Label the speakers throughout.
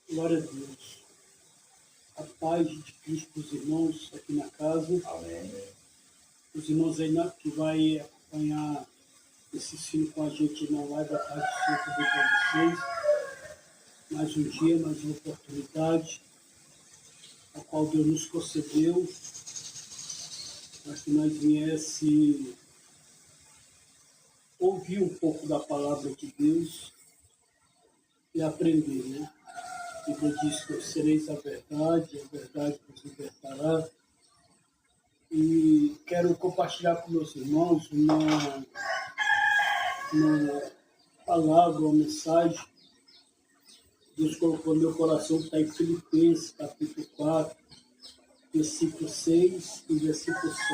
Speaker 1: Glória a Deus. A paz de Cristo para os irmãos aqui na casa.
Speaker 2: Amém.
Speaker 1: Os irmãos aí que vai acompanhar esse ensino com a gente na live, a paz do Senhor também para vocês. Mais um dia, mais uma oportunidade, a qual Deus nos concedeu, para que nós viesse ouvir um pouco da palavra de Deus e aprender, né? Ele diz que sereis a verdade vos libertará. E quero compartilhar com meus irmãos uma palavra, uma mensagem. Deus colocou no meu coração, que está em Filipenses, capítulo 4, versículo 6 e versículo 7.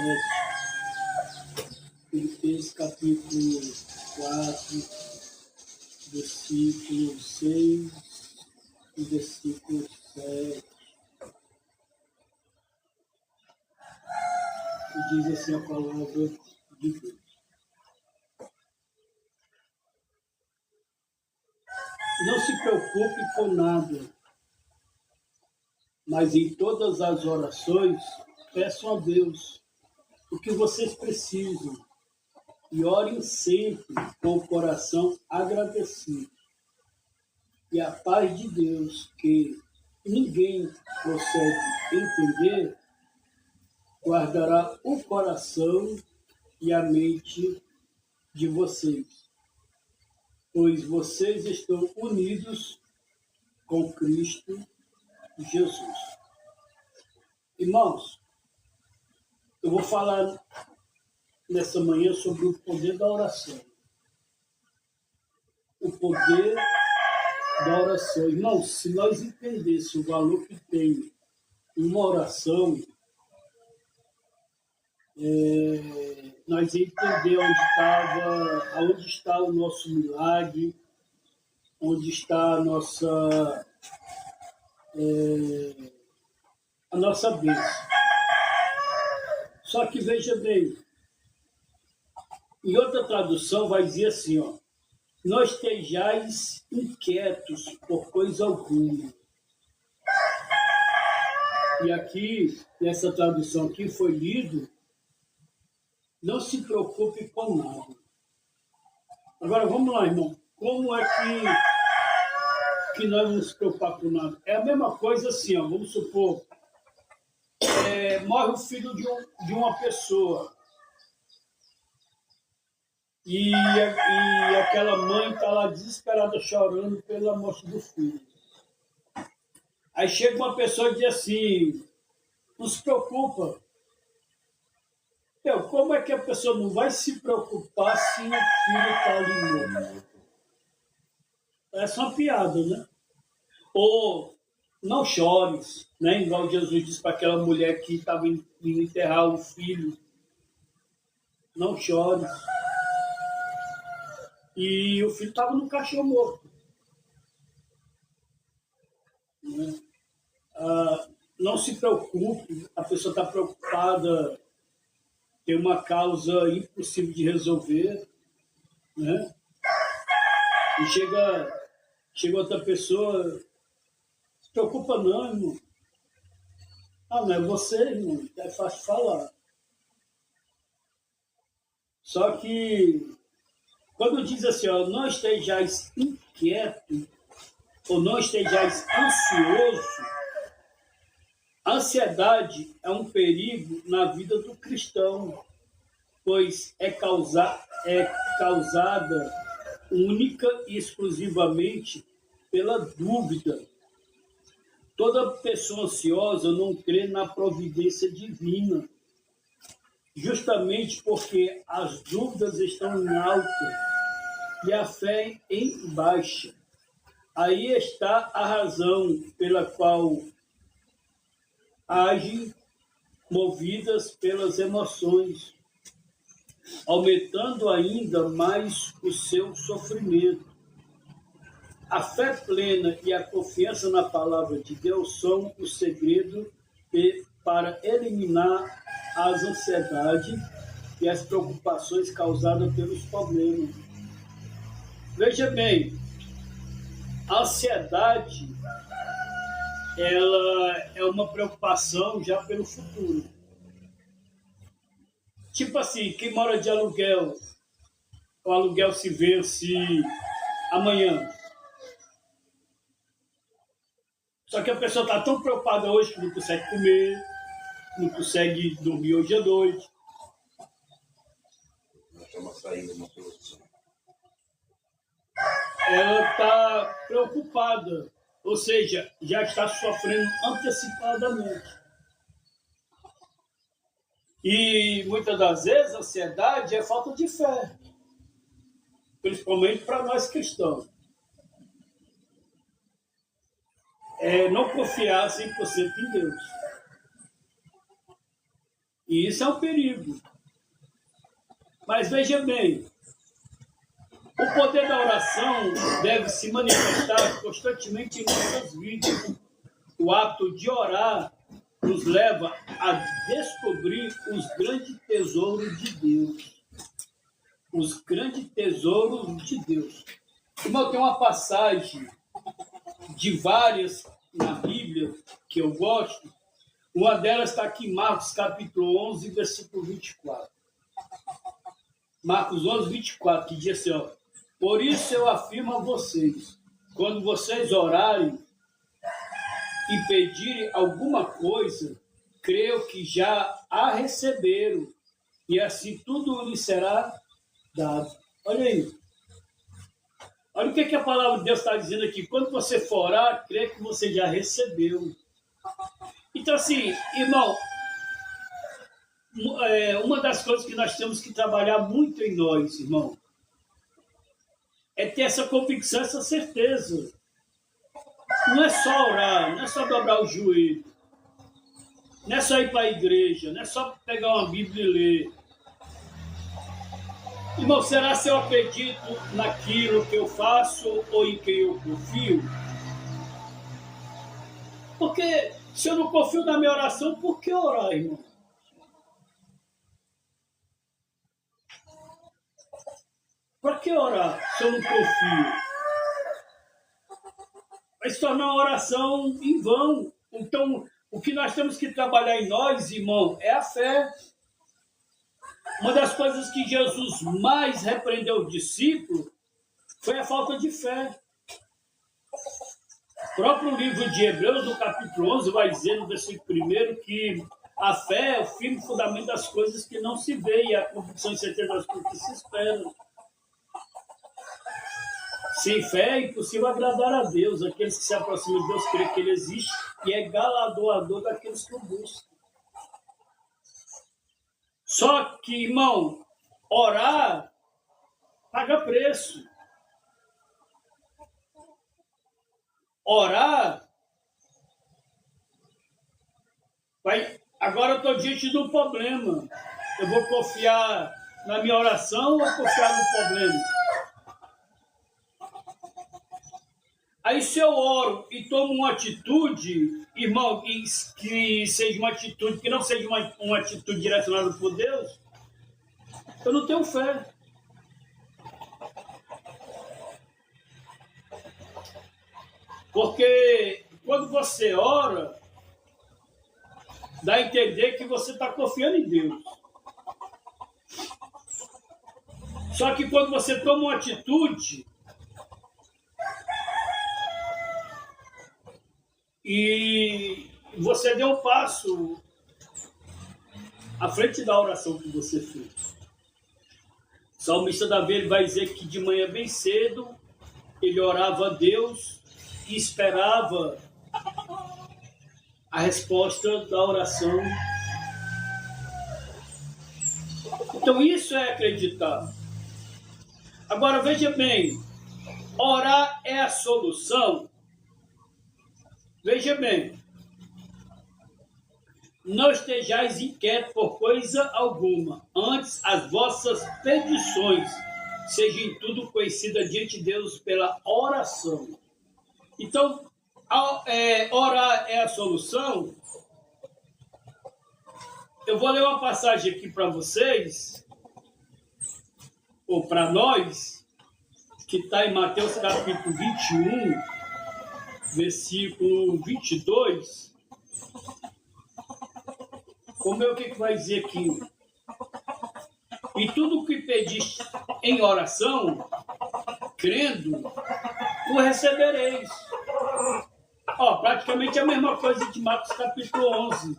Speaker 1: Filipenses, capítulo 4, versículo 6 e versículo 7. E diz assim a palavra de Deus. Não se preocupe com nada, mas em todas as orações peçam a Deus o que vocês precisam e orem sempre com o coração agradecido. E a paz de Deus, que ninguém consegue entender, guardará o coração e a mente de vocês, pois vocês estão unidos com Cristo Jesus. Irmãos, eu vou falar nessa manhã sobre o poder da oração. O poder da oração. Irmãos, se nós entendêssemos o valor que tem uma oração, nós ia entender onde está o nosso milagre, onde está a nossa bênção. Só que veja bem, em outra tradução vai dizer assim, ó, não estejais inquietos por coisa alguma. E aqui, nessa tradução aqui foi lido, não se preocupe com nada. Agora, vamos lá, irmão. Como é que nós vamos nos preocupar com nada? É a mesma coisa assim, ó, vamos supor, morre o filho de uma pessoa e aquela mãe está lá desesperada chorando pela morte do filho. Aí chega uma pessoa e diz assim, não se preocupa. Como é que a pessoa não vai se preocupar se o filho está ali morto? Essa é uma piada, né? Ou não chores, né? Igual Jesus disse para aquela mulher que estava indo enterrar o filho. Não chores. E o filho estava no caixão morto. Né? Não se preocupe, a pessoa está preocupada, tem uma causa impossível de resolver, né? E chega outra pessoa, não se preocupa não, irmão. Não é você, irmão, é fácil falar. Só que, quando diz assim, ó, não estejais inquieto, ou não estejais ansioso, a ansiedade é um perigo na vida do cristão, pois é causada única e exclusivamente pela dúvida. Toda pessoa ansiosa não crê na providência divina, justamente porque as dúvidas estão em alta e a fé em baixa. Aí está a razão pela qual agem movidas pelas emoções, aumentando ainda mais o seu sofrimento. A fé plena e a confiança na palavra de Deus são o segredo para eliminar as ansiedades e as preocupações causadas pelos problemas. Veja bem, a ansiedade ela é uma preocupação já pelo futuro. Tipo assim, quem mora de aluguel, o aluguel se vence amanhã. Só que a pessoa está tão preocupada hoje que não consegue comer, não consegue dormir hoje à noite. Ela está preocupada, ou seja, já está sofrendo antecipadamente. E muitas das vezes a ansiedade é falta de fé, principalmente para nós cristãos. É não confiar 100% em Deus. E isso é um perigo. Mas veja bem, o poder da oração deve se manifestar constantemente em nossas vidas. O ato de orar nos leva a descobrir os grandes tesouros de Deus. Os grandes tesouros de Deus. Irmão, tem uma passagem de várias na Bíblia que eu gosto. Uma delas está aqui em Marcos capítulo 11, versículo 24. Marcos 11, 24, que diz assim, ó, por isso eu afirmo a vocês, quando vocês orarem e pedirem alguma coisa, creio que já a receberam, e assim tudo lhes será dado. Olha aí. Olha o que a palavra de Deus está dizendo aqui. Quando você for orar, creio que você já recebeu. Então, assim, irmão, uma das coisas que nós temos que trabalhar muito em nós, irmão, é ter essa convicção, essa certeza. Não é só orar, não é só dobrar o joelho, não é só ir para a igreja, não é só pegar uma Bíblia e ler. Irmão, será se eu acredito naquilo que eu faço ou em quem eu confio? Porque se eu não confio na minha oração, por que orar, irmão? Para que orar se eu não confio? Vai se tornar uma oração em vão. Então, o que nós temos que trabalhar em nós, irmão, é a fé. Uma das coisas que Jesus mais repreendeu o discípulo foi a falta de fé. O próprio livro de Hebreus, no capítulo 11, vai dizer no versículo 1 que a fé é o firme fundamento das coisas que não se vê e a convicção e certeza das coisas que se esperam. Sem fé é impossível agradar a Deus. Aqueles que se aproximam de Deus creem que Ele existe e é galardoador daqueles que o buscam. Só que, irmão, orar paga preço. Orar vai. Agora eu estou diante de um problema. Eu vou confiar na minha oração ou confiar no problema? Aí se eu oro e tomo uma atitude, irmão, que seja uma atitude, que não seja uma atitude direcionada por Deus, eu não tenho fé. Porque quando você ora, dá a entender que você está confiando em Deus. Só que quando você toma uma atitude e você deu um passo à frente da oração que você fez. O salmista Davi ele vai dizer que de manhã bem cedo ele orava a Deus e esperava a resposta da oração. Então isso é acreditar. Agora veja bem, orar é a solução. Veja bem, não estejais inquietos por coisa alguma, antes as vossas petições sejam em tudo conhecidas diante de Deus pela oração. Então, orar é a solução. Eu vou ler uma passagem aqui para vocês, ou para nós, que está em Mateus capítulo 21, versículo 22, como é o que vai dizer aqui? E tudo o que pediste em oração, crendo, o recebereis. Praticamente a mesma coisa de Marcos capítulo 11.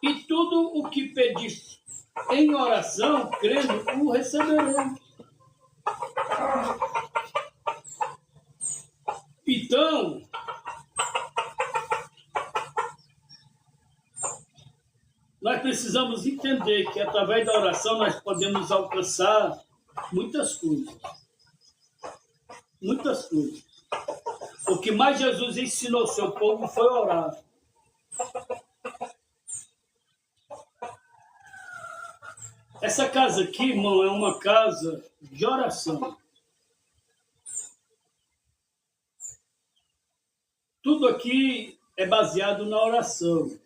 Speaker 1: E tudo o que pediste em oração, crendo, o recebereis. Então, nós precisamos entender que através da oração nós podemos alcançar muitas coisas. Muitas coisas. O que mais Jesus ensinou ao seu povo foi orar. Essa casa aqui, irmão, é uma casa de oração. Tudo aqui é baseado na oração.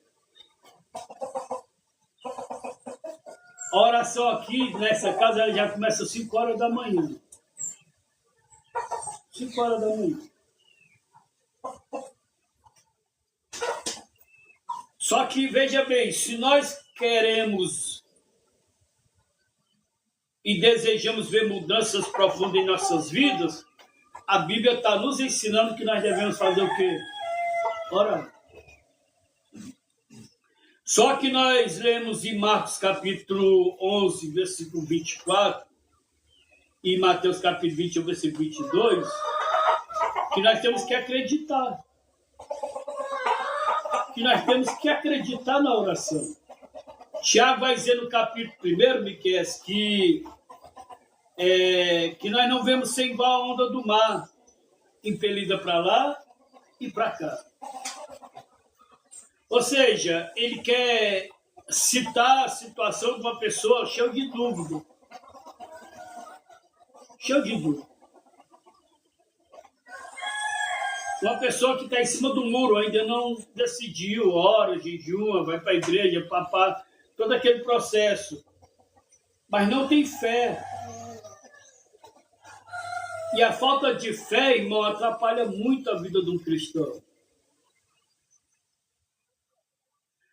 Speaker 1: A oração aqui, nessa casa, ela já começa às 5 horas da manhã. 5 horas da manhã. Só que, veja bem, se nós queremos e desejamos ver mudanças profundas em nossas vidas, a Bíblia está nos ensinando que nós devemos fazer o quê? Orar. Só que nós lemos em Marcos capítulo 11, versículo 24, e Mateus capítulo 21, versículo 22, que nós temos que acreditar. Que nós temos que acreditar na oração. Tiago vai dizer no capítulo 1, Miqueias, que nós não vemos ser igual a onda do mar, impelida para lá e para cá. Ou seja, ele quer citar a situação de uma pessoa cheia de dúvida. Cheia de dúvida. Uma pessoa que está em cima do muro, ainda não decidiu, ora, jejua, vai para a igreja, papá, todo aquele processo. Mas não tem fé. E a falta de fé, irmão, atrapalha muito a vida de um cristão.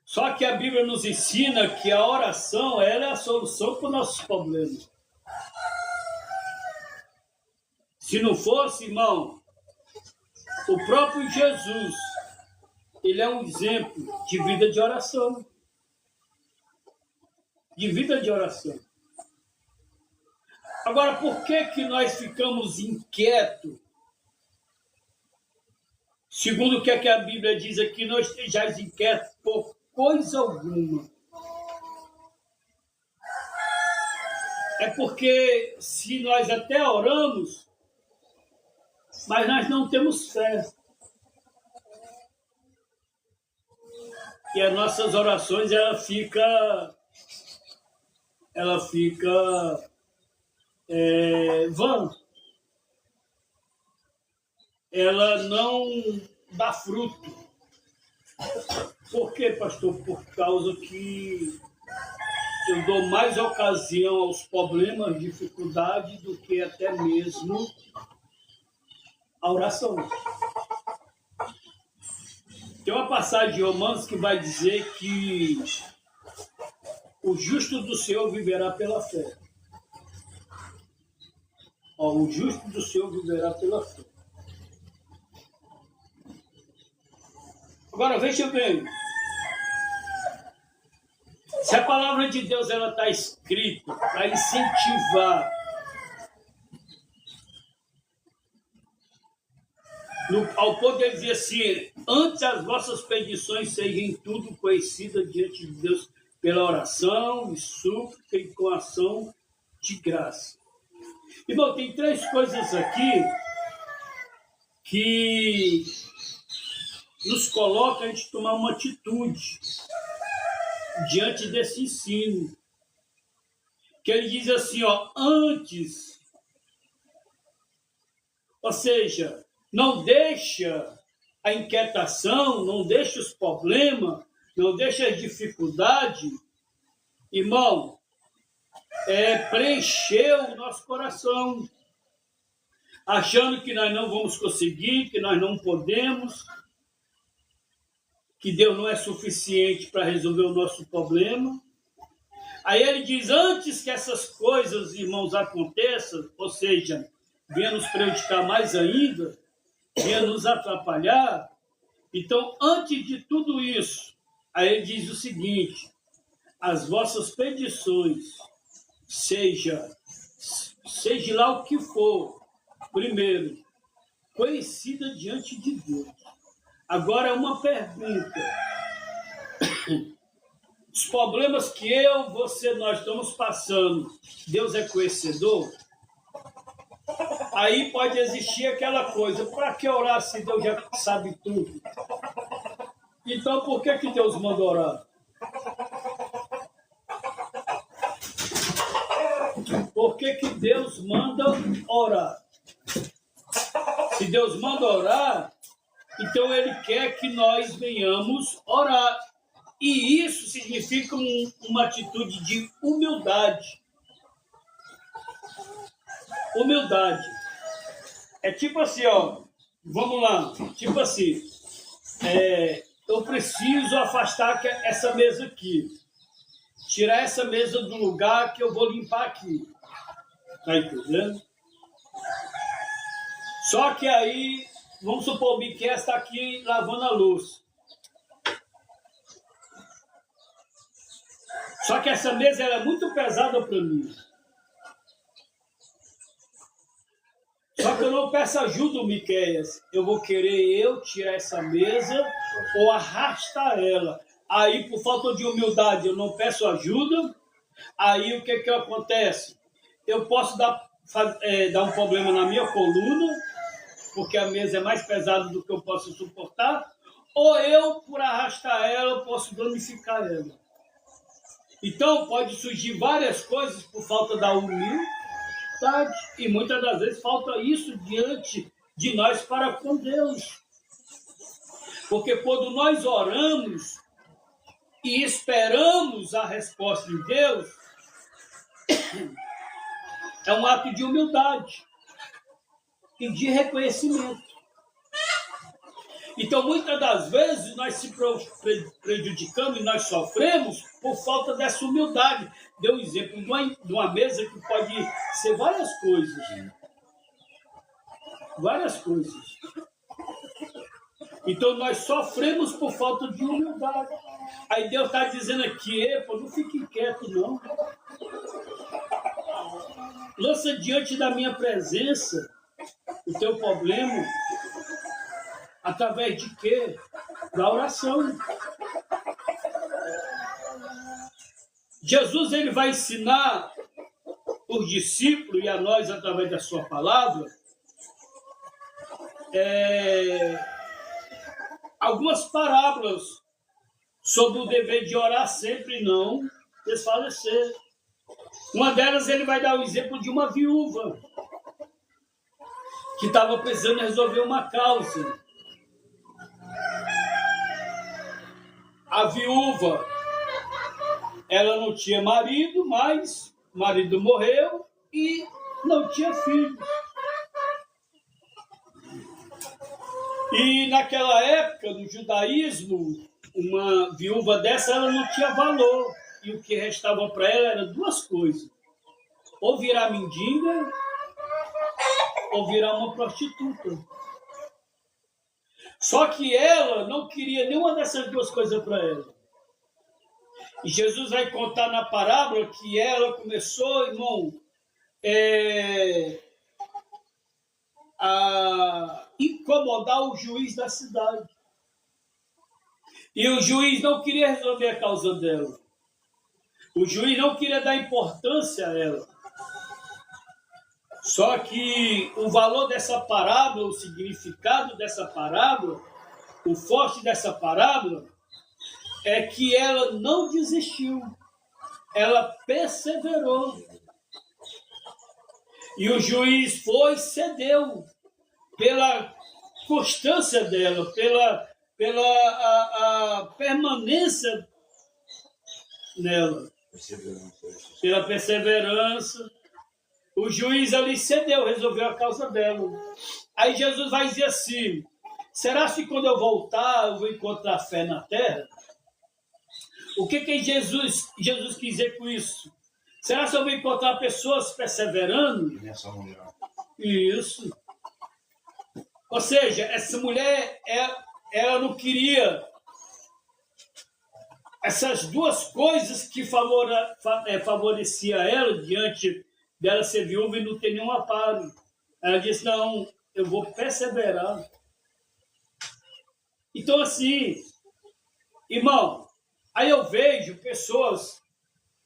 Speaker 1: Só que a Bíblia nos ensina que a oração, ela é a solução para os nossos problemas. Se não fosse, irmão, o próprio Jesus, ele é um exemplo de vida de oração. De vida de oração. Agora, por que nós ficamos inquietos? Segundo o que a Bíblia diz aqui, não estejais inquietos por coisa alguma. É porque se nós até oramos, mas nós não temos fé. E as nossas orações, ela fica vã. Ela não dá fruto. Por quê, pastor? Por causa que eu dou mais ocasião aos problemas, dificuldade, do que até mesmo a oração. Tem uma passagem de Romanos que vai dizer que o justo do Senhor viverá pela fé. O justo do Senhor viverá pela fé. Agora, veja bem. Se a palavra de Deus está escrita para incentivar ao poder dizer assim, antes as vossas petições sejam tudo conhecidas diante de Deus pela oração e súplica e com ação de graça. Irmão, tem 3 coisas aqui que nos colocam a gente tomar uma atitude diante desse ensino. Que ele diz assim, antes. Ou seja, não deixa a inquietação, não deixa os problemas, não deixa a dificuldade, irmão, preencher o nosso coração. achando que nós não vamos conseguir, que nós não podemos, que Deus não é suficiente para resolver o nosso problema. Aí ele diz, antes que essas coisas, irmãos, aconteçam, ou seja, venha nos prejudicar mais ainda, venha nos atrapalhar, então, antes de tudo isso, aí ele diz o seguinte, as vossas petições, seja lá o que for, primeiro, conhecida diante de Deus. Agora, uma pergunta. Os problemas que eu, você, nós estamos passando, Deus é conhecedor? Aí pode existir aquela coisa, para que orar se Deus já sabe tudo? Então, por que Deus manda orar? Por que Deus manda orar? Se Deus manda orar, então Ele quer que nós venhamos orar. E isso significa uma atitude de humildade. Humildade. É tipo assim, ó, vamos lá, tipo assim, eu preciso afastar essa mesa aqui. Tirar essa mesa do lugar que eu vou limpar aqui. Tá entendendo? Só que aí, vamos supor, o Miquel está aqui lavando a louça. Só que essa mesa ela é muito pesada para mim. Só que eu não peço ajuda do Miqueias. Eu vou querer tirar essa mesa ou arrastar ela. Aí, por falta de humildade, eu não peço ajuda. Aí, o que acontece? Eu posso dar um problema na minha coluna, porque a mesa é mais pesada do que eu posso suportar. Ou eu, por arrastar ela, eu posso danificar ela. Então, pode surgir várias coisas por falta da humildade, e muitas das vezes falta isso diante de nós para com Deus. Porque quando nós oramos e esperamos a resposta de Deus, é um ato de humildade e de reconhecimento. Então, muitas das vezes, nós se prejudicamos e nós sofremos por falta dessa humildade. Deu um exemplo de uma mesa que pode ser várias coisas. Várias coisas. Então, nós sofremos por falta de humildade. Aí Deus está dizendo aqui, epa, não fique quieto, não. Lança diante da minha presença o teu problema. Através de quê? Da oração. Jesus ele vai ensinar os discípulos e a nós através da sua palavra algumas parábolas sobre o dever de orar sempre e não desfalecer. Uma delas ele vai dar o exemplo de uma viúva que estava precisando resolver uma causa. A viúva, ela não tinha marido, mas o marido morreu e não tinha filhos. E naquela época, no judaísmo, uma viúva dessa, ela não tinha valor. E o que restava para ela era duas coisas. Ou virar mendiga, ou virar uma prostituta. Só que ela não queria nenhuma dessas duas coisas para ela. E Jesus vai contar na parábola que ela começou, irmão, a incomodar o juiz da cidade. E o juiz não queria resolver a causa dela. O juiz não queria dar importância a ela. Só que o valor dessa parábola, o significado dessa parábola, o forte dessa parábola, é que ela não desistiu. Ela perseverou. E o juiz cedeu pela constância dela, pela permanência nela. Pela perseverança. O juiz ali cedeu, resolveu a causa dela. Aí Jesus vai dizer assim, será que quando eu voltar eu vou encontrar fé na terra? O que Jesus quis dizer com isso? Será que eu vou encontrar pessoas perseverando?
Speaker 2: Nessa mulher.
Speaker 1: Isso. Ou seja, essa mulher, ela não queria essas duas coisas que favorecia ela diante dela ser viúva e não ter nenhum amparo. Ela disse, não, eu vou perseverar. Então, assim, irmão, aí eu vejo pessoas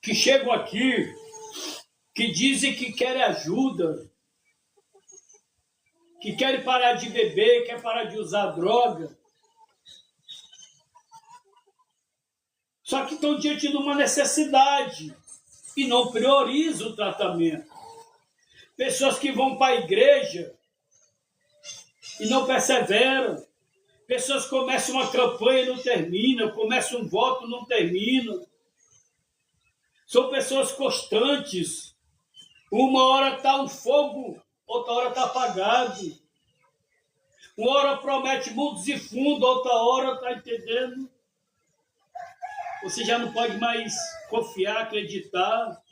Speaker 1: que chegam aqui, que dizem que querem ajuda, que querem parar de beber, querem parar de usar droga. Só que estão diante de uma necessidade e não priorizam o tratamento. Pessoas que vão para a igreja e não perseveram. Pessoas que começam uma campanha e não terminam, começam um voto e não terminam. São pessoas constantes. Uma hora está um fogo, outra hora está apagado. Uma hora promete mundos e fundos, outra hora está entendendo. Você já não pode mais confiar, acreditar.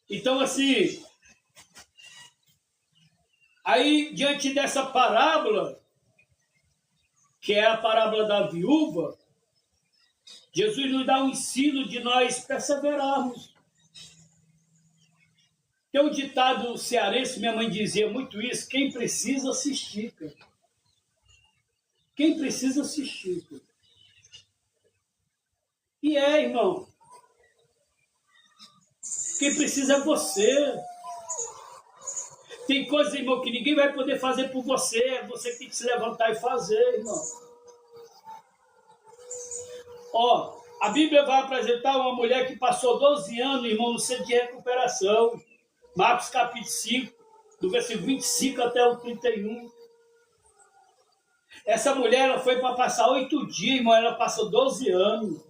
Speaker 1: Então, assim, aí, diante dessa parábola, que é a parábola da viúva, Jesus nos dá um ensino de nós perseverarmos. Tem um ditado cearense, minha mãe dizia muito isso, quem precisa se estica. Quem precisa se estica. E irmão, quem precisa é você. Tem coisa, irmão, que ninguém vai poder fazer por você. É você que tem que se levantar e fazer, irmão. Ó, a Bíblia vai apresentar uma mulher que passou 12 anos, irmão, no centro de recuperação. Marcos capítulo 5, do versículo 25 até o 31. Essa mulher, ela foi para passar 8 dias, irmão, ela passou 12 anos.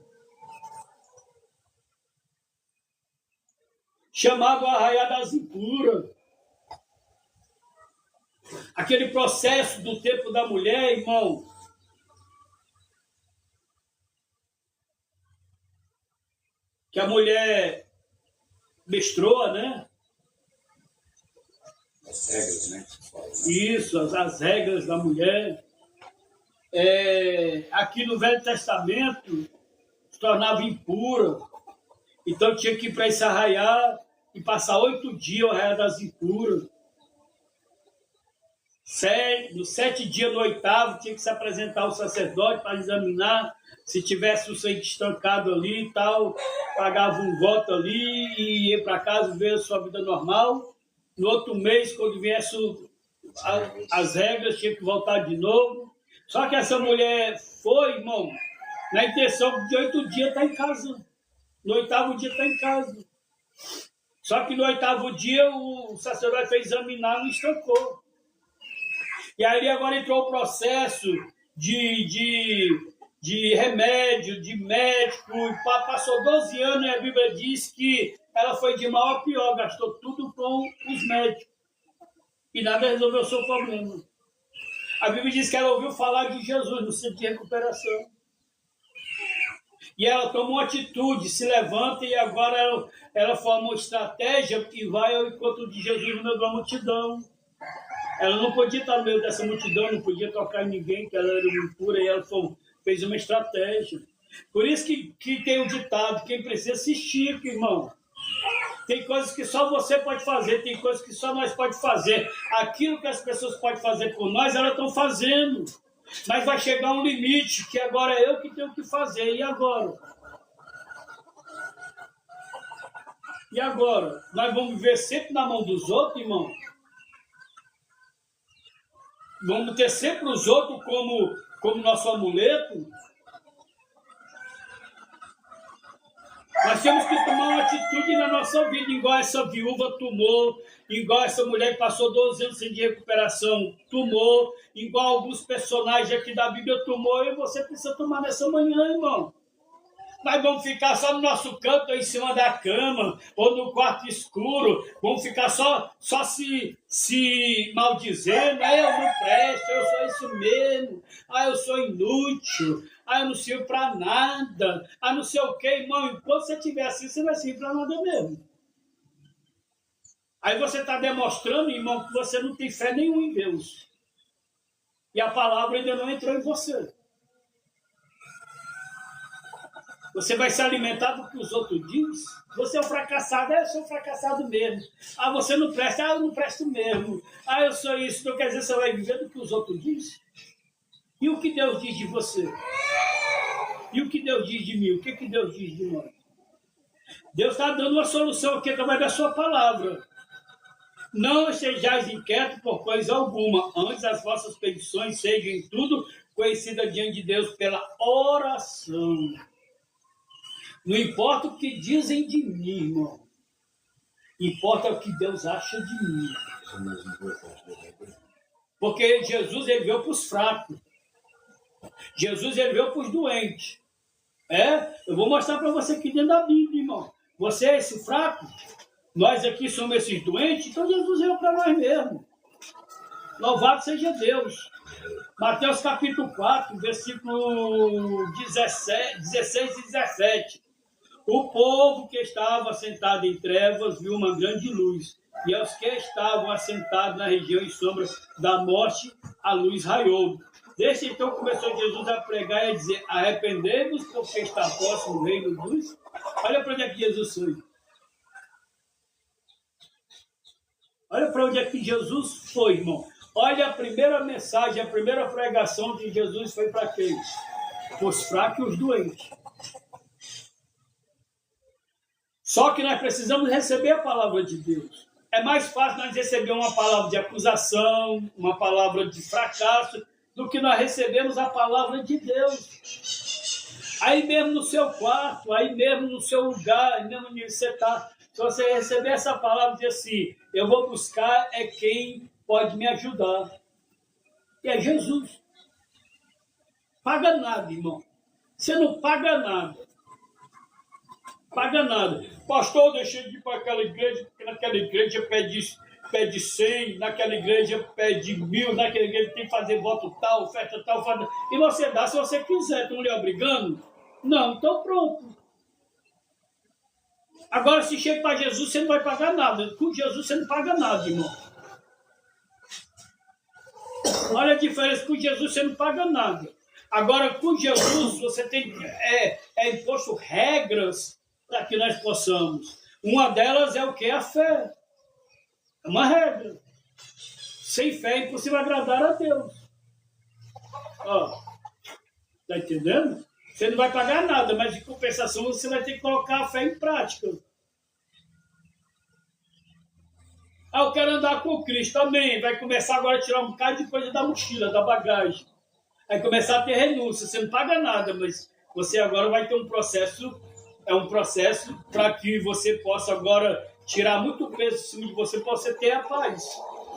Speaker 1: Chamado Arraial das Impuras. Aquele processo do tempo da mulher, irmão. Que a mulher mestrua, né?
Speaker 2: As regras, né?
Speaker 1: Isso, as regras da mulher. Aqui no Velho Testamento, se tornava impura. Então tinha que ir para esse arraial e passar 8 dias o Arraial das Impuras. No 7 dias, no 8º, tinha que se apresentar ao sacerdote para examinar se tivesse o sangue estancado ali e tal, pagava um voto ali e ia para casa ver a sua vida normal. No outro mês, quando viesse as regras, tinha que voltar de novo. Só que essa mulher foi, irmão, na intenção de 8 dias estar em casa. No 8º dia está em casa. Só que no 8º dia o sacerdote foi examinar e não estancou. E aí agora entrou o processo de remédio, de médico. Passou 12 anos e a Bíblia diz que ela foi de mal a pior, gastou tudo com os médicos. E nada resolveu o seu problema. A Bíblia diz que ela ouviu falar de Jesus no centro de recuperação. E ela toma uma atitude, se levanta e agora ela forma uma estratégia que vai ao encontro de Jesus no meio da multidão. Ela não podia estar no meio dessa multidão, não podia tocar em ninguém, que ela era impura, e ela fez uma estratégia. Por isso que tem o ditado, quem precisa se estica, irmão. Tem coisas que só você pode fazer, tem coisas que só nós podemos fazer. Aquilo que as pessoas podem fazer por nós, elas estão fazendo. Mas vai chegar um limite que agora é eu que tenho que fazer. E agora? E agora? Nós vamos viver sempre na mão dos outros, irmão? Vamos ter sempre os outros como nosso amuleto? Nós temos que tomar uma atitude na nossa vida, igual essa viúva tomou, igual essa mulher que passou 12 anos sem de recuperação tomou, igual alguns personagens aqui da Bíblia tomou, e você precisa tomar nessa manhã, irmão. Mas vamos ficar só no nosso canto, ou em cima da cama, ou no quarto escuro, vamos ficar só se maldizendo, eu não presto, eu sou isso mesmo, eu sou inútil, eu não sirvo para nada, não sei o quê, irmão. Enquanto você estiver assim, você vai servir para nada mesmo. Aí você está demonstrando, irmão, que você não tem fé nenhuma em Deus. E a palavra ainda não entrou em você. Você vai se alimentar do que os outros dizem. Você é um fracassado, eu sou um fracassado mesmo. Você não presta, eu não presto mesmo. Eu sou isso. Então quer dizer, você vai viver do que os outros dizem? E o que Deus diz de você? E o que Deus diz de mim? O que Deus diz de nós? Deus está dando uma solução aqui através da sua palavra. Não sejais inquietos por coisa alguma. Antes as vossas petições sejam em tudo conhecidas diante de Deus pela oração. Não importa o que dizem de mim, irmão. Importa o que Deus acha de mim. Porque Jesus, ele veio para os fracos. Jesus, ele veio para os doentes. Eu vou mostrar para você aqui dentro da Bíblia, irmão. Você é esse fraco? Nós aqui somos esses doentes, então Jesus veio para nós mesmo. Louvado seja Deus. Mateus capítulo 4, versículo 16 e 17. O povo que estava assentado em trevas viu uma grande luz, e aos que estavam assentados na região em sombra da morte, a luz raiou. Desde então começou Jesus a pregar e a dizer: arrependei-vos, porque está próximo o reino de luz. Olha para onde é que Jesus foi. Olha para onde é que Jesus foi, irmão. Olha a primeira mensagem, a primeira pregação de Jesus foi para quem? Os fracos e os doentes. Só que nós precisamos receber a palavra de Deus. É mais fácil nós receber uma palavra de acusação, uma palavra de fracasso, do que nós recebemos a palavra de Deus. Aí mesmo no seu quarto, aí mesmo no seu lugar, aí mesmo onde você está, se você receber essa palavra e dizer assim: eu vou buscar quem pode me ajudar. E é Jesus. Paga nada, irmão. Você não paga nada. Paga nada. Pastor, deixei de ir para aquela igreja, porque naquela igreja pede 100, naquela igreja pede 1000, naquela igreja tem que fazer voto tal, festa tal, e você dá se você quiser. Estão lhe obrigando? Não, então pronto. Agora, se chega para Jesus, você não vai pagar nada. Com Jesus, você não paga nada, irmão. Olha a diferença. Com Jesus, você não paga nada. Agora, com Jesus, você tem imposto regras para que nós possamos. Uma delas é o que? A fé. É uma regra. Sem fé é impossível agradar a Deus. Está entendendo? Você não vai pagar nada, mas de compensação você vai ter que colocar a fé em prática. Eu quero andar com Cristo também. Vai começar agora a tirar um bocado de coisa da mochila, da bagagem. Vai começar a ter renúncia. Você não paga nada, mas você agora vai ter um processo. É um processo para que você possa agora tirar muito peso em cima de você, para você ter a paz.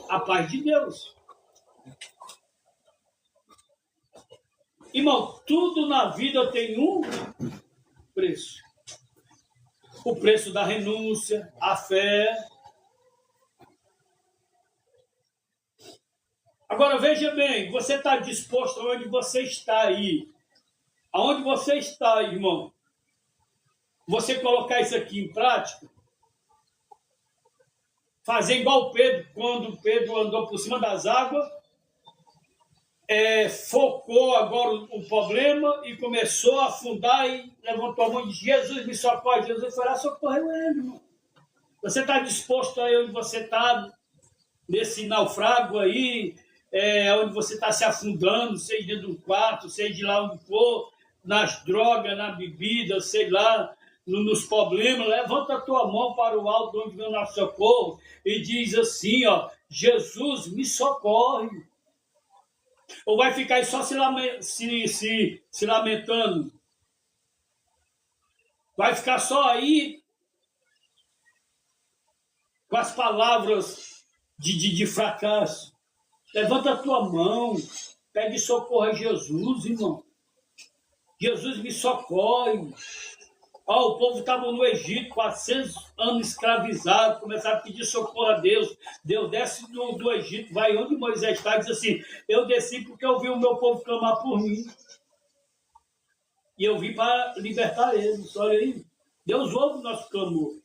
Speaker 1: A paz de Deus. Irmão, tudo na vida tem um preço. O preço da renúncia, a fé. Agora, veja bem, você está disposto aonde você está aí. Aonde você está, irmão? Você colocar isso aqui em prática? Fazer igual Pedro, quando Pedro andou por cima das águas, focou agora o problema e começou a afundar e levantou a mão e disse: Jesus, me socorre. Jesus foi lá, socorreu ele, irmão. Você está disposto aí onde você está, nesse naufrágio aí, onde você está se afundando, seja dentro do quarto, seja de lá onde for, nas drogas, na bebida, sei lá, nos problemas, levanta a tua mão para o alto onde vem o nosso socorro e diz assim, Jesus, me socorre. Ou vai ficar aí só se lamentando? Vai ficar só aí com as palavras de fracasso? Levanta a tua mão, pede socorro a Jesus, irmão. Jesus, me socorre. Ó, o povo estava no Egito, 400 anos escravizado, começaram a pedir socorro a Deus. Deus desce do Egito, vai onde Moisés está, e diz assim, eu desci porque eu vi o meu povo clamar por mim. E eu vim para libertar eles. Olha aí, Deus ouve o nosso clamor.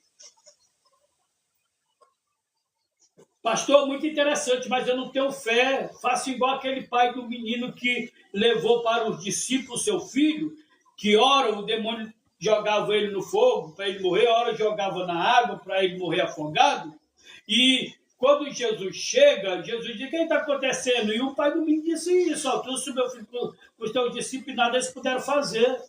Speaker 1: Pastor, muito interessante, mas eu não tenho fé. Faço igual aquele pai do menino que levou para os discípulos seu filho, que ora o demônio jogava ele no fogo para ele morrer, ora jogava na água para ele morrer afogado. E quando Jesus chega, Jesus diz, o que está acontecendo? E o pai do menino disse isso, ó, trouxe o meu filho para os teus discípulos e nada eles puderam fazer.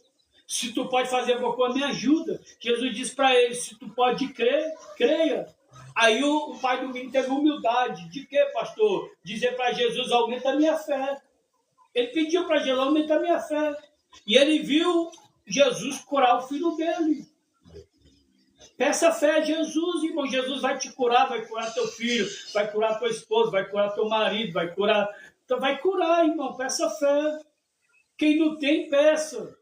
Speaker 1: Se tu pode fazer alguma coisa, me ajuda. Jesus disse para ele, se tu pode crer, creia. Aí o pai do menino teve humildade. De quê, pastor? Dizer para Jesus, aumenta a minha fé. Ele pediu para Jesus, aumenta a minha fé. E ele viu Jesus curar o filho dele. Peça fé a Jesus, irmão. Jesus vai te curar, vai curar teu filho, vai curar tua esposa, vai curar teu marido, vai curar. Então, vai curar, irmão. Peça fé. Quem não tem, peça.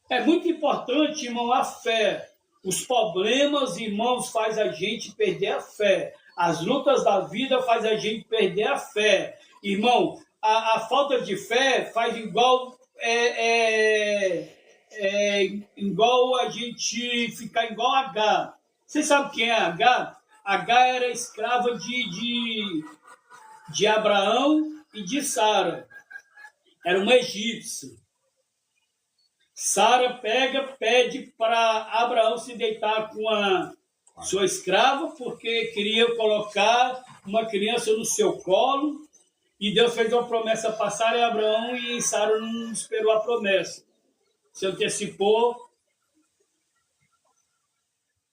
Speaker 1: É muito importante, irmão, a fé. Os problemas, irmãos, faz a gente perder a fé. As lutas da vida faz a gente perder a fé. Irmão, a falta de fé faz igual igual a gente ficar igual a H. Vocês sabem quem é H? H era escrava de Abraão e de Sara. Era uma egípcia. Sara pede para Abraão se deitar com a sua escrava, porque queria colocar uma criança no seu colo, e Deus fez uma promessa para Sara e Abraão, e Sara não esperou a promessa. Se antecipou.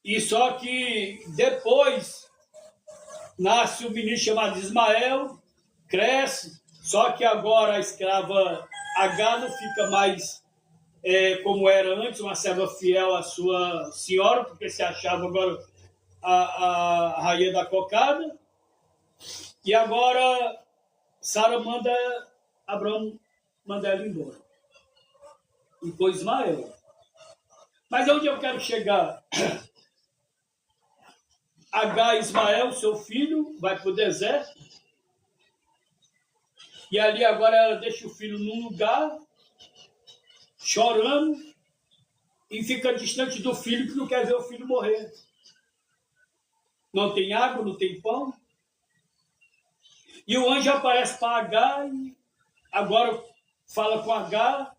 Speaker 1: E só que depois nasce um menino chamado Ismael, cresce, só que agora a escrava H não fica mais como era antes, uma serva fiel à sua senhora, porque se achava agora a rainha da cocada. E agora Sara manda Abraão mandar ela embora. E com Ismael. Mas onde eu quero chegar? H, Ismael, seu filho, vai para o deserto. E ali agora ela deixa o filho num lugar, chorando, e fica distante do filho, que não quer ver o filho morrer. Não tem água, não tem pão. E o anjo aparece para H, e agora fala com H,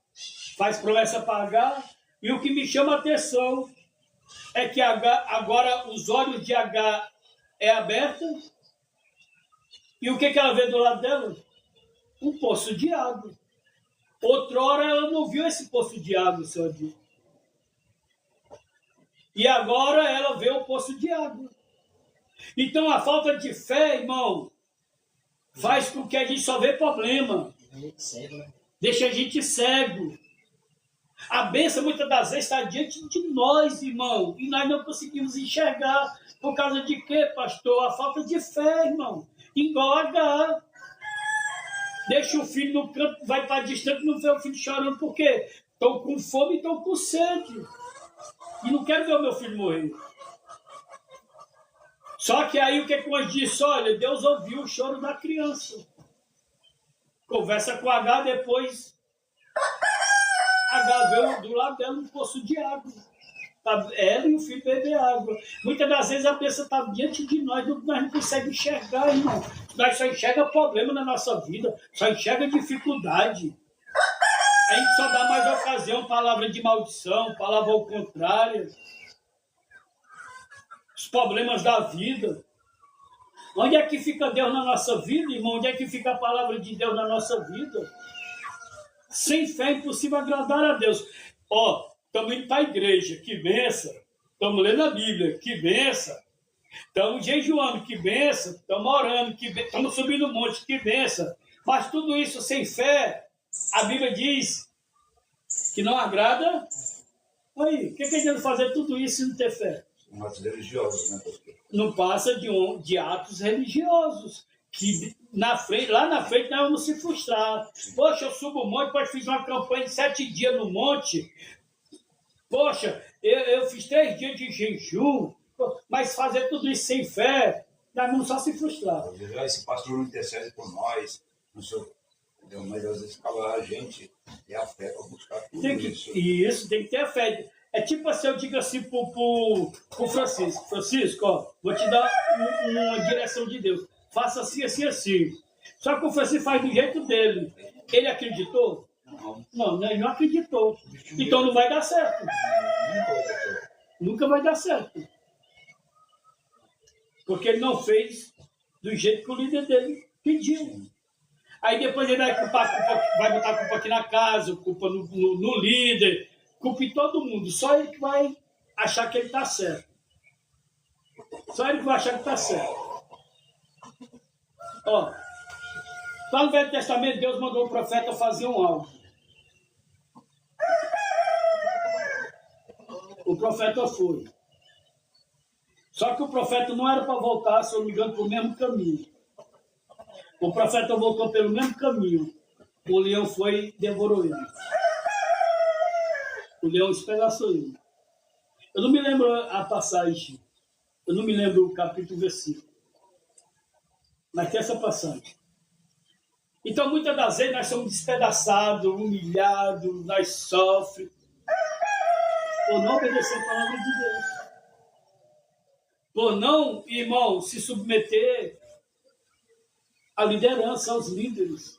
Speaker 1: faz promessa para H, e o que me chama a atenção é que agora os olhos de H é abertos, e o que ela vê do lado dela? Um poço de água. Outrora ela não viu esse poço de água, senhor Deus. E agora ela vê o poço de água. Então a falta de fé, irmão, faz com que a gente só vê problema. Deixa a gente cego. A bênção muitas das vezes está diante de nós, irmão, e nós não conseguimos enxergar. Por causa de quê, pastor? A falta de fé, irmão. Igual H. Deixa o filho no canto, vai para distante, não vê o filho chorando, por quê? Estão com fome e estão com sede. E não quero ver o meu filho morrer. Só que aí o que o anjo disse? Olha, Deus ouviu o choro da criança. Conversa com H, depois H veio do lado dela um poço de água. Ela e o filho beber água. Muitas das vezes a bênção está diante de nós, nós não conseguimos enxergar, irmão. Nós só enxerga problema na nossa vida, só enxerga dificuldade. A gente só dá mais ocasião, palavra de maldição, palavra ao contrário. Os problemas da vida. Onde é que fica Deus na nossa vida, irmão? Onde é que fica a palavra de Deus na nossa vida? Sem fé é impossível agradar a Deus. Estamos indo para a igreja, que benção. Estamos lendo a Bíblia, que benção. Estamos jejuando, que benção. Estamos orando, que benção. Estamos subindo um monte, que benção. Mas tudo isso sem fé, a Bíblia diz que não agrada. Aí, o que adianta fazer tudo isso e não ter fé?
Speaker 2: São atos religiosos, né, pastor?
Speaker 1: Não passa de atos religiosos. Que lá na frente nós vamos se frustrar. Poxa, eu subo um monte, depois fiz uma campanha de 7 dias no monte. Poxa, eu fiz 3 dias de jejum, mas fazer tudo isso sem fé, nós vamos só se frustrar.
Speaker 2: Às vezes, esse pastor não intercede por nós, não sei, entendeu? Mas às vezes acaba a gente ter a fé para buscar tudo isso.
Speaker 1: Isso, tem que ter a fé. É tipo assim, eu digo assim pro Francisco, Francisco, ó, vou te dar uma direção de Deus. Faça assim, assim, assim. Só que o Francisco faz do jeito dele. Ele acreditou? Não, ele não acreditou. Então não vai dar certo. Nunca vai dar certo. Porque ele não fez do jeito que o líder dele pediu. Aí depois ele vai botar a culpa aqui na casa, culpa no líder, culpa em todo mundo. Só ele que vai achar que ele está certo. Só ele que vai achar que está certo. Ó, lá no Velho Testamento, Deus mandou o profeta fazer um algo. O profeta foi. Só que o profeta não era para voltar, se eu não me engano, pelo mesmo caminho. O profeta voltou pelo mesmo caminho. O leão foi e devorou ele. O leão espedaçou ele. Eu não me lembro a passagem. Eu não me lembro o capítulo, versículo. Mas tem essa passagem. Então, muitas das vezes, nós somos despedaçados, humilhados, nós sofremos. Por não obedecer a palavra de Deus. Por não, irmão, se submeter à liderança, aos líderes.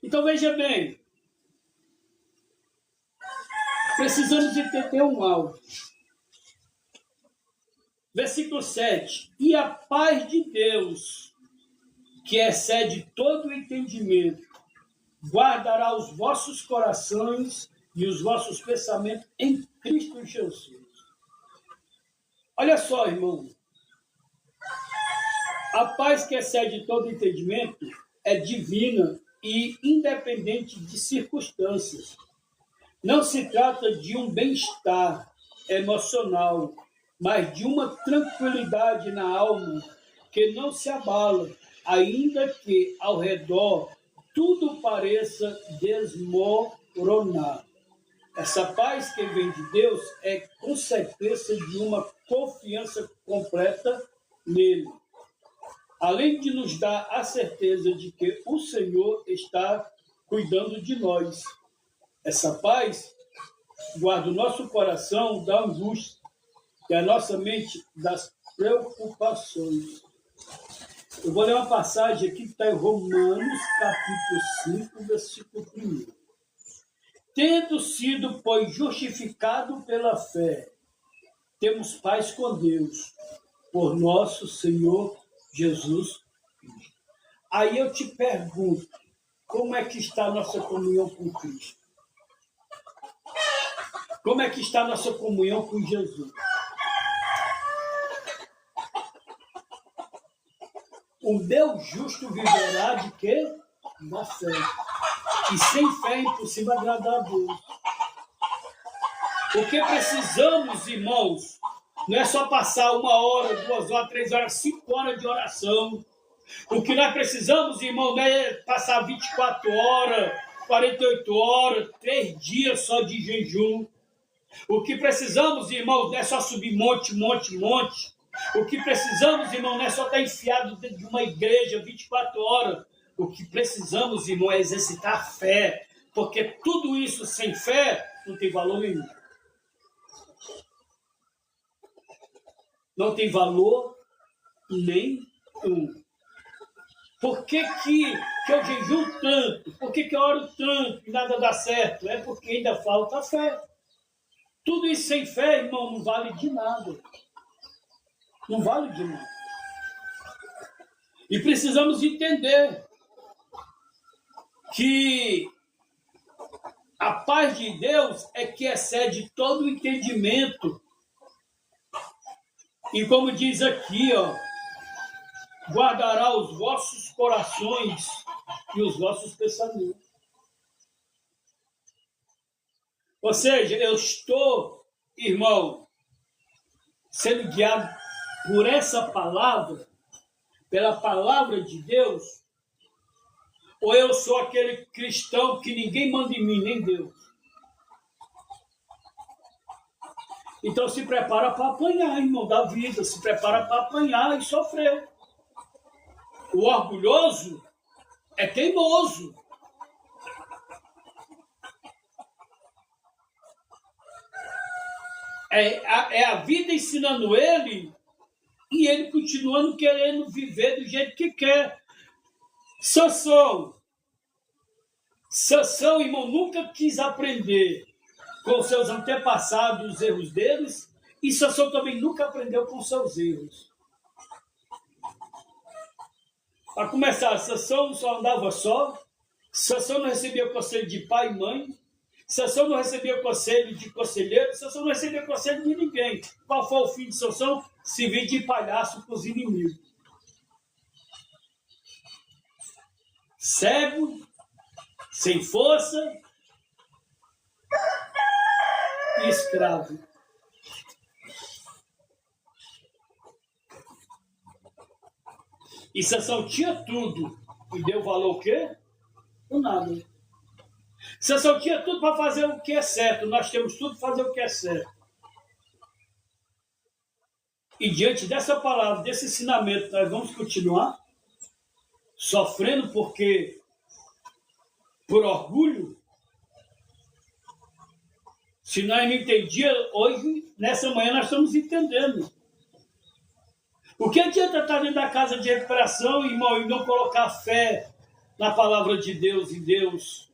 Speaker 1: Então, veja bem. Precisamos entender um algo. Versículo 7. E a paz de Deus, que excede todo o entendimento, guardará os vossos corações e os vossos pensamentos em Cristo Jesus. Olha só, irmão. A paz que excede todo entendimento é divina e independente de circunstâncias. Não se trata de um bem-estar emocional, mas de uma tranquilidade na alma que não se abala, ainda que ao redor tudo pareça desmoronar. Essa paz que vem de Deus é consequência de uma confiança completa nele. Além de nos dar a certeza de que o Senhor está cuidando de nós. Essa paz guarda o nosso coração da angústia e a nossa mente das preocupações. Eu vou ler uma passagem aqui que está em Romanos, capítulo 5, versículo 1. Tendo sido, pois, justificado pela fé, temos paz com Deus, por nosso Senhor Jesus Cristo. Aí eu te pergunto, como é que está a nossa comunhão com Cristo? Como é que está a nossa comunhão com Jesus? O meu justo viverá de quê? Da fé. E sem fé é impossível agradar a Deus. O que precisamos, irmãos, não é só passar 1 hora, 2 horas, 3 horas, 5 horas de oração. O que nós precisamos, irmão, não é passar 24 horas, 48 horas, 3 dias só de jejum. O que precisamos, irmão, não é só subir monte. O que precisamos, irmão, não é só estar enfiado dentro de uma igreja 24 horas. O que precisamos, irmão, é exercitar a fé. Porque tudo isso sem fé não tem valor nenhum. Não tem valor nenhum. Por que eu jejuo tanto? Por que eu oro tanto e nada dá certo? É porque ainda falta fé. Tudo isso sem fé, irmão, não vale de nada. Não vale de nada. E precisamos entender que a paz de Deus é que excede todo o entendimento. E como diz aqui, ó, guardará os vossos corações e os vossos pensamentos. Ou seja, eu estou, irmão, sendo guiado por essa palavra, pela palavra de Deus, ou eu sou aquele cristão que ninguém manda em mim, nem Deus. Então se prepara para apanhar, irmão, da vida. Se prepara para apanhar e sofrer. O orgulhoso é teimoso. É a vida ensinando ele e ele continuando querendo viver do jeito que quer. Sansão, irmão, nunca quis aprender com seus antepassados os erros deles e Sansão também nunca aprendeu com seus erros. Para começar, Sansão só andava só, Sansão não recebia conselho de pai e mãe, Sansão não recebia conselho de conselheiro, Sansão não recebia conselho de ninguém. Qual foi o fim de Sansão? Servir de palhaço para os inimigos. Cego, sem força e escravo. E Sansão tinha tudo e deu valor o quê? O nada. Sansão tinha tudo para fazer o que é certo. Nós temos tudo para fazer o que é certo. E diante dessa palavra, desse ensinamento, nós vamos continuar sofrendo por orgulho. Se nós não entendíamos, hoje, nessa manhã, nós estamos entendendo. O que adianta estar dentro da casa de recuperação, irmão, e não colocar fé na palavra de Deus, em Deus?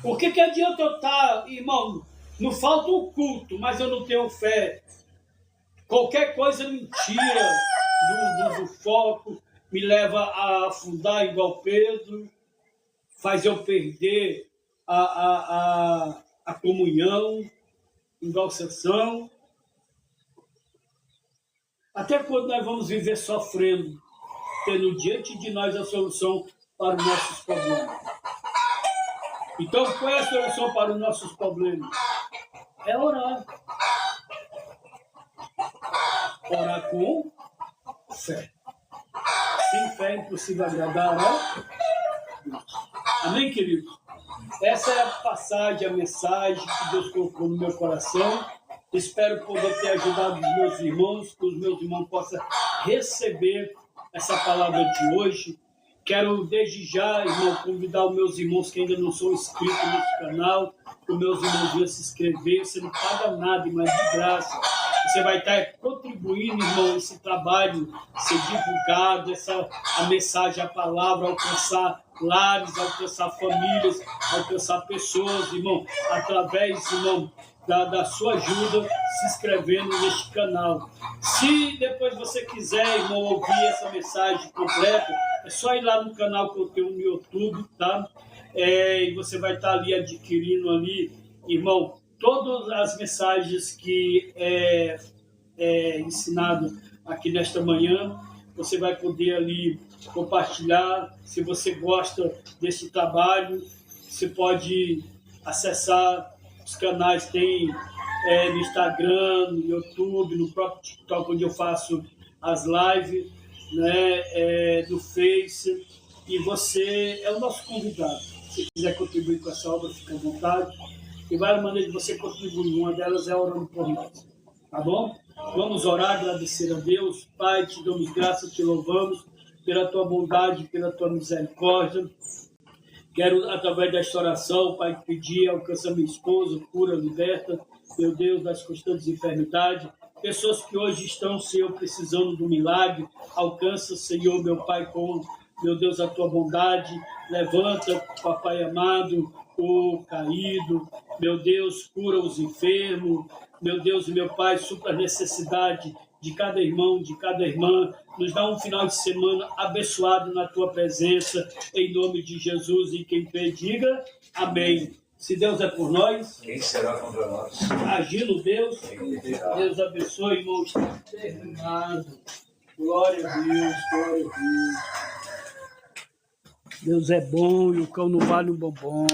Speaker 1: O que adianta eu estar, irmão, não falta um culto, mas eu não tenho fé? Qualquer coisa me tira do foco, me leva a afundar igual Pedro, faz eu perder a comunhão, igual Sansão. Até quando nós vamos viver sofrendo, tendo diante de nós a solução para os nossos problemas? Então, qual é a solução para os nossos problemas? É orar. Orar com fé. Sem fé é impossível agradar a Deus. Amém, queridos? Essa é a passagem, a mensagem que Deus colocou no meu coração. Espero poder ter ajudado os meus irmãos, que os meus irmãos possam receber essa palavra de hoje. Quero, desde já, irmão, convidar os meus irmãos que ainda não são inscritos nesse canal, os meus irmãos venham se inscrever. Você não paga nada, mas de graça. Você vai estar contribuindo, irmão, esse trabalho ser divulgado, a mensagem, a palavra, alcançar lares, alcançar famílias, alcançar pessoas, irmão, através, irmão, da sua ajuda, se inscrevendo neste canal. Se depois você quiser, irmão, ouvir essa mensagem completa, é só ir lá no canal que eu tenho no YouTube, tá? E você vai estar ali adquirindo ali, irmão, todas as mensagens que é ensinado aqui nesta manhã. Você vai poder ali compartilhar. Se você gosta desse trabalho, você pode acessar os canais, tem no Instagram, no YouTube, no próprio TikTok, onde eu faço as lives, né, no Face, e você é o nosso convidado. Se quiser contribuir com essa obra, fica à vontade. Tem várias maneiras de você contribuir, uma delas é orando por nós, tá bom? Vamos orar, agradecer a Deus. Pai, te damos graças, te louvamos pela tua bondade, pela tua misericórdia. Quero, através desta oração, Pai, pedir, alcança minha esposa, cura, liberta, meu Deus, das constantes enfermidades. Pessoas que hoje estão, Senhor, precisando do milagre, alcança, Senhor, meu Pai, com, meu Deus, a tua bondade. Levanta, Papai amado, o caído, meu Deus, cura os enfermos, meu Deus e meu Pai, supra a necessidade de cada irmão, de cada irmã. Nos dá um final de semana abençoado na tua presença, em nome de Jesus. E quem crê, diga amém. Se Deus é por nós,
Speaker 2: quem será contra nós?
Speaker 1: Agindo Deus, Deus abençoe, irmão. Está terminado. Glória a Deus, glória a Deus. Deus é bom e o cão não vale um bombom.